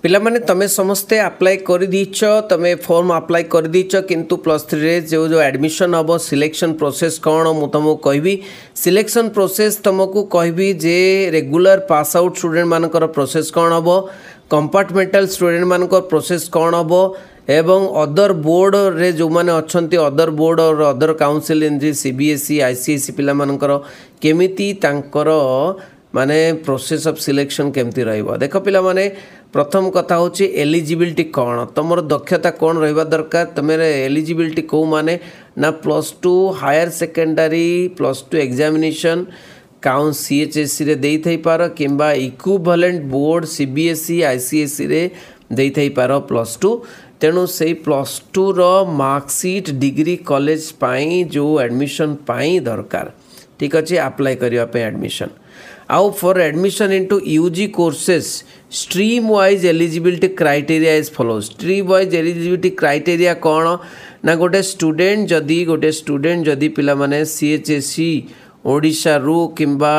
पिला माने तमे समस्ते अप्लाई कर दीच तमे फॉर्म अप्लाई कर दीच किंतु +3 रे जो एडमिशन हम सिलेक्शन प्रोसेस कौन मु तुमको कहबी सिलेक्शन प्रोसेस तुमको कहबी जे रेगुलर पास आउट स्टूडेंट मानकर प्रोसेस कौन हम कंपार्टमेंटल स्टूडेंट मानकर प्रोसेस कौन हम एवं अदर बोर्ड रे जो माने अच्छंती अदर बोर्ड और अदर काउंसिल इन सीबीएसई आईसीएसई पिला मानकर केमिति तांकर माने प्रोसेस ऑफ सिलेक्शन केमती रहिबो देख पिला माने प्रथम कथा होची एलिजिबिलिटी कौन तुमर दक्षता कौन रहिबा दरकार तुमेर एलिजिबिलिटी को माने ना +2 हायर सेकेंडरी +2 एग्जामिनेशन काउंट सीएचएससी रे देई थई पार किंबा इक्विवेलेंट बोर्ड सीबीएसई आईसीएसई रे देई थई पार +2 तेणु से +2 रो मार्कशीट डिग्री कॉलेज पाई जो एडमिशन पाई दरकार ठीक अच्छे अप्लाई करने एडमिशन आउ for admission into UG courses stream wise eligibility criteria is follow stream wise eligibility criteria कौन ना गोटे स्टूडेंट जदि पिला माने सीएचएससी ओडिशा रु किंबा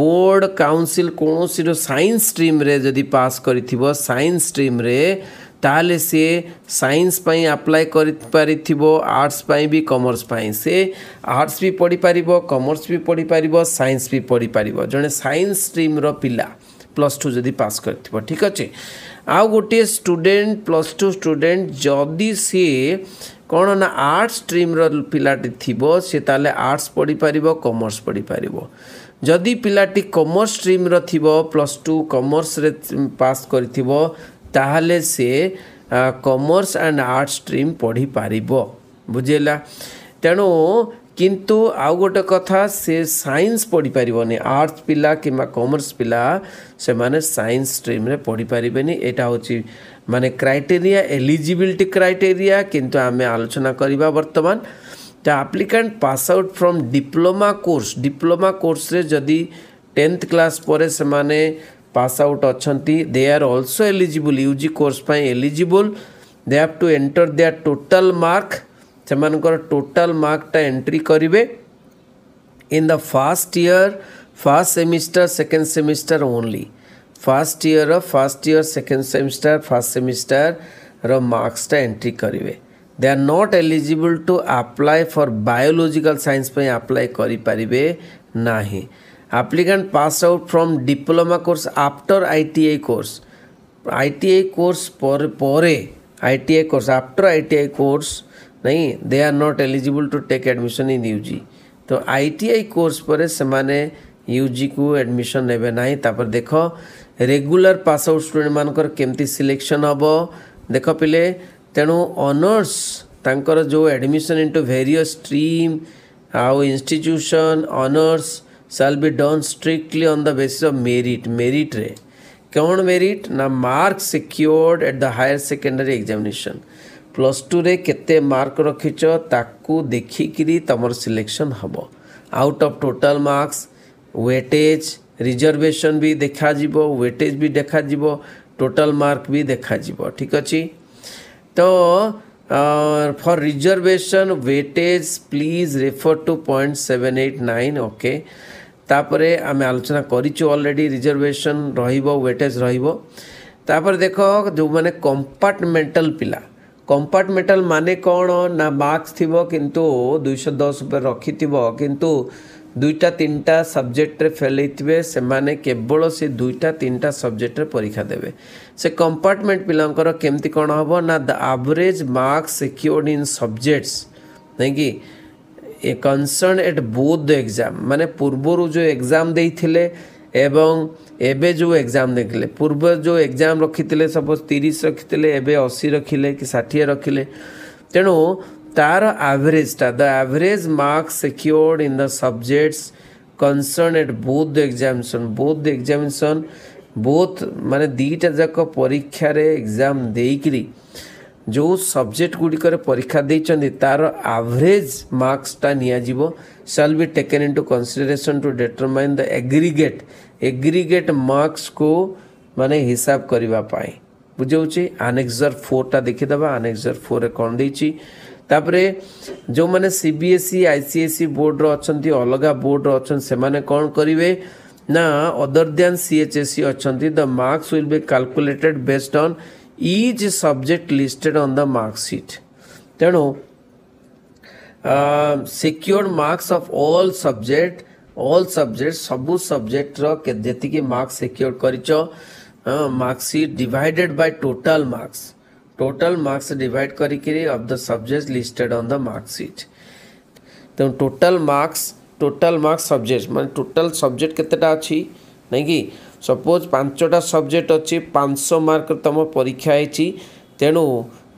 बोर्ड काउंसिल कौन सी साइंस स्ट्रीम रे जदि पास करिथिबो साइंस स्ट्रीम रे ताले से साइंस पाई अप्लाई करिथिबो आर्ट्स पाई भी कॉमर्स पाई से आर्ट्स भी पढ़ी पारिबो कॉमर्स भी पढ़ी पारिबो साइंस भी पढ़ी पारिबो जने साइंस स्ट्रीम रो पिला +2 जदि पास करथिबो ठीक अच्छे आउ गोटे स्टूडेंट +2 स्टूडेंट जदि से कौन ना आर्ट्स स्ट्रीम रो पिलाटी थिबो से ताले आर्ट्स पढ़ी पारिबो कॉमर्स पढ़ी पारिबो जदि पिलाटी कॉमर्स स्ट्रीम रो थिबो +2 कॉमर्स रे पास करथिबो ताहले से कॉमर्स एंड आर्ट्स स्ट्रीम पढ़ी पारिबो बुझेला तेणु किंतु आउ गोटे कथा से साइंस पढ़ी पारिबोनी आर्ट्स पिला किंबा कॉमर्स पिला से माने साइंस स्ट्रीम रे पढ़ी पारिबेनी एटा होची माने क्राइटेरिया एलिजिबिलिटी क्राइटेरिया किंतु आमे आलोचना करिबा वर्तमान the applicant pass out from diploma course रे जदि 10th क्लास परे से माने पास आउट अच्छी they are also eligible UG course पाई eligible they have to enter their total mark से मानकर टोटल मार्क टा एंट्री करिवे in the first year first semester second semester only first year second semester first semester रो marks टा entry करिवे they are not eligible to apply for biological science पाई apply करि परिबे नाही applicant pass out from diploma course after ITI course परे ITI course after ITI course नहीं they are not eligible to take admission in UG तो ITI course पर से माने UG को एडमिशन नेबे नहीं तापर देखो रेगुलर पास आउट स्टूडेंट मानकर केमती सिलेक्शन हबो देखो पिले तेणु ऑनर्स तांकर जो एडमिशन इनटू वेरियस स्ट्रीम आउ institution honours shall be done strictly on the basis of merit रे कौन मेरिट ना mark secured at the higher secondary examination +2 रे केते मार्क रखिच ताकू देखिकी तमर सिलेक्शन हबो out of total marks weightage reservation भी देखा जीवो वेटेज भी देखा जीवो टोटल मार्क भी देखा जीवो ठीक अछि तो for reservation weightage please refer to 0.789 okay तापरे आमे आलोचना करिछु ऑलरेडी रिजर्वेशन रहिबो वेटेज रहिबो तापर देखो जो माने कंपार्टमेंटल पिला कंपार्टमेंटल माने कौन ना मार्क्स थिबो किंतु 210 ऊपर रखी थिबो किंतु 2-3 सब्जेक्ट रे फेल हेतिबे से माने केवल से 2-3 सब्जेक्ट रे परीक्षा देबे से कंपार्टमेंट पिलांकर केमती कोन हबो ना the average marks secured in subjects नहीं कि a concern at both the exam माने पूर्व जो एग्जाम देइथिले एवं एबे जो एग्जाम देखले पूर्व जो एग्जाम रखिथिले सपोज 30 रखिथिले एबे 80 रखिले कि 60 रखिले तेणु तार average the average marks secured in the subjects concern at both the examination both माने दीटा जाक परीक्षा रे एग्जाम देइकरी जो सब्जेक्ट गुड़िकर परीक्षा देइचंदी तार एवरेज मार्क्स टा निया जीवो shall be taken into consideration to determine the aggregate marks को माने हिसाब करबा पाई बुझौची एनेक्सर 4 टा देखि दबा एनेक्सर 4 रे कोन देइची तापरे जो माने सीबीएसई आईसीएसई बोर्ड रो अछंती अलगा बोर्ड रो अछन से माने कोन करिवे ना अदर देन CHSE अच्छी the marks will be calculated based on each subject listed on the marksheet तेणु secured marks of all subject सबू सब्जेक्ट जी मार्क्स सिक्योर कर marksheet divided by total marks divide करी of the subject listed on the marksheet तो total marks subject मान total subject केतेटा अच्छी नहीं कि सपोज 5टा सब्जेक्ट अच्छी 500 मार्क तुम परीक्षा है तेणु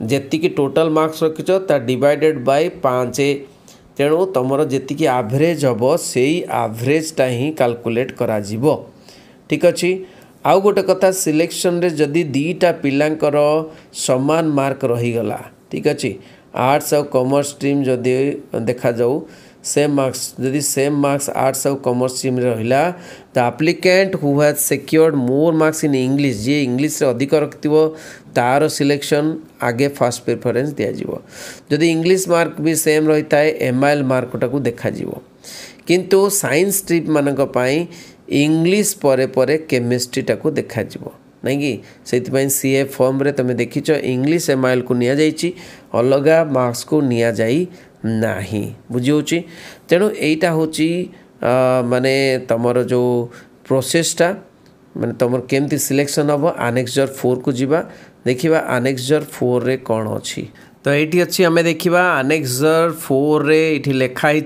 जी टोटल मार्क्स रखिच ता डिवाइडेड बाय 5 तेणु तुम जी एवरेज हम से एवरेजटा ही कैलकुलेट करा जीवो ठीक अच्छे। आउ गोटे कथा सिलेक्शन रे जदि दीटा पिलांकर समान मार्क रहीगला ठीक अच्छे आर्ट्स और कॉमर्स स्ट्रीम जदि देखा जाऊ सेम मार्क्स जदि सेम मार्क्स आर्ट्स और कॉमर्स स्ट्रीम रहिला the applicant who has secured more marks in English जी इंग्लिश रे अधिक रखिथिबो तार सिलेक्शन आगे फर्स्ट प्रेफरेंस दिया जीवो जदि इंग्लिश मार्क भी सेम रही थाए MIL मार्क टाकू देखा जीवो किंतु साइंस स्ट्रीम मानक पई इंग्लिश परे परे केमिस्ट्री टाकू देखा जीवो नहीं कि से CA फॉर्म रे तुम देखिच इंग्लिश MIL को निया जाइछि अलगा मार्क्स को निया जाई नहीं बुझी तेणु यहीटा हूँ माने तमर जो प्रोसेसटा माने तुम केमती सिलेक्शन हम आनेक्सर 4 को जीवा देखिबा आनेक्सर 4 रे कौन अच्छी तो ये अच्छी आम देखा आनेक्सर 4 रे इठी लिखाई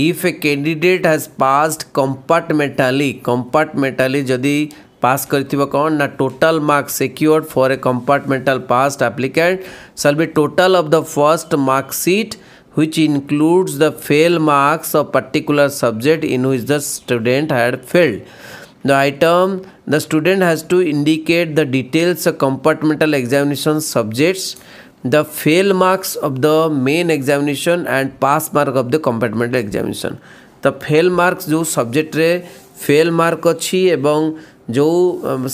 if a candidate has passed compartmentally जदि पास करथिबो कौन ना total marks secured for a compartmental past applicant shall be total of the first marksheet which includes the fail marks of particular subject in which the student had failed. The item the student has to indicate the details of compartmental examination subjects, the fail marks of the main examination and pass mark of the compartmental examination. The fail marks जो subject रे fail mark अच्छी एवं जो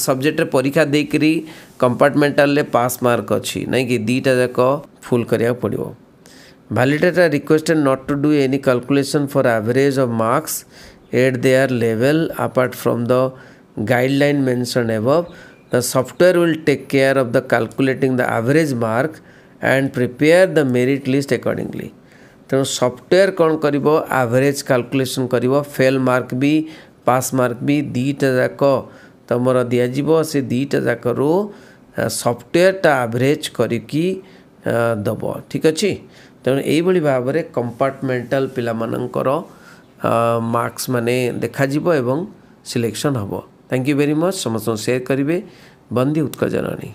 subject परीक्षा देकरी compartmental ले पास mark अच्छी नहीं कि दीटा जाक फुल करिया पड़िबो। Validator requested not to do any calculation for average of marks at their level apart from the guideline mentioned above. The software will take care of the calculating the average mark and prepare the merit list accordingly. तेणु software कौन करिबो average calculation करिबो fail mark भी पास mark भी दीटा जाक तुमर दिया जीवो से दीटा जाक रो सॉफ्टवेयरटा एवरेज करिकी दब ठीक अच्छे। तेणु यही भाव में कंपार्टमेंटल पिलामानंकर मार्क्स माने देखा जीवो एवं सिलेक्शन हबो। थैंक यू वेरी मच समस्त शेयर करेंगे बंदी उत्कल जननी।